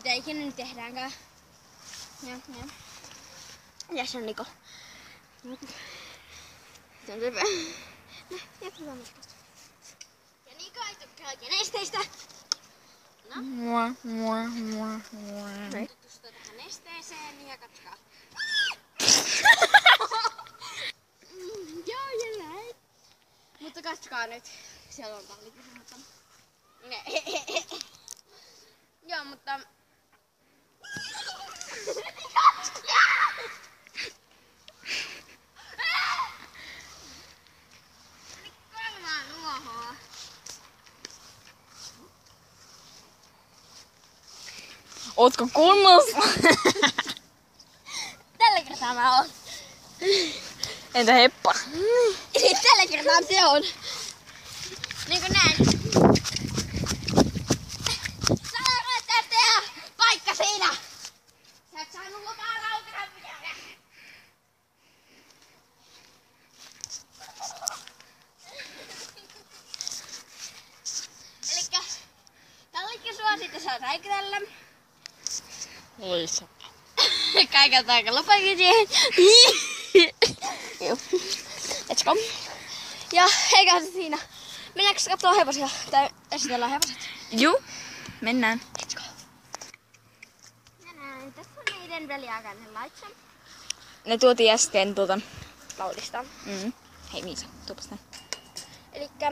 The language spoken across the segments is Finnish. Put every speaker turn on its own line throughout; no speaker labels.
mitä ikinä nyt tehdäänkään. Ja. Ja se on Niko. Se on sepä. Ja Niko ei tykkää oikein nesteistä. No. Tutustutaan tähän nesteeseen ja katsokaa. Joo ja näin. Mutta katsokaa nyt. Siellä on tallikin, mutta... Joo, mutta...
Ootko kunnossa?
Tällä kertaa mä oon.
Entä heppa?
Tällä kertaa se on. Niin kuin näin. Sä voit tehdä paikka siinä. Sä et saanut lupaa rautana pitää. Elikkä tallikki suosittu saa räikätällä.
Loisa.
Kaikataanko lupakin siihen? Joo. Let's go. Ja eikä se siinä. Mennäänkö kattoo hevosia? Tai esitellään hevoset?
Juu, mennään.
Let's go. Ja näin. Tässä on meidän väliaikainen laitsa.
Ne tuotiin äsken
Laudista.
Hei Miisa, tuopas tän.
Elikkä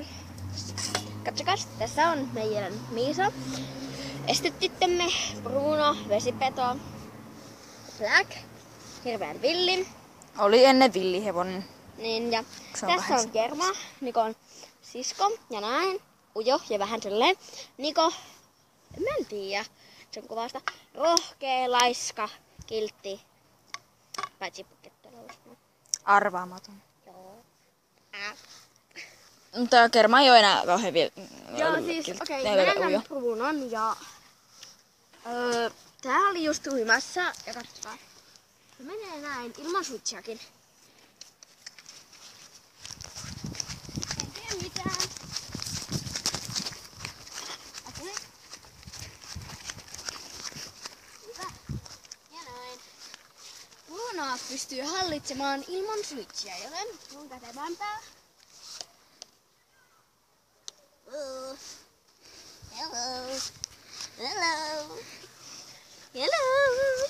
katsokaa, tässä on meidän Miisa. Estetyttömme Bruno, Vesipeto, Black, hirveän villi.
Oli ennen villihevonen.
Niin, ja
Se on
tässä
vähän
on Kerma, Nikon sisko ja näin. Ujo ja vähän silleen. Niko, en tiedä, se on kuvasta. Rohkea, laiska, kiltti. Paitsi pukettelua.
Arvaamaton.
Joo.
Mutta Kerma ei oo enää kauhean
Joo, siis okei, mä näen Brunon ja... tää oli just uimassa ja katsotaan. Se menee näin ilman switchiakin. Ei tee mitään. Okei. Hyvä. Ja näin. Brunoa pystyy hallitsemaan ilman switchia, joten on kätevämpää. Hello. Hello. Hello. Hello.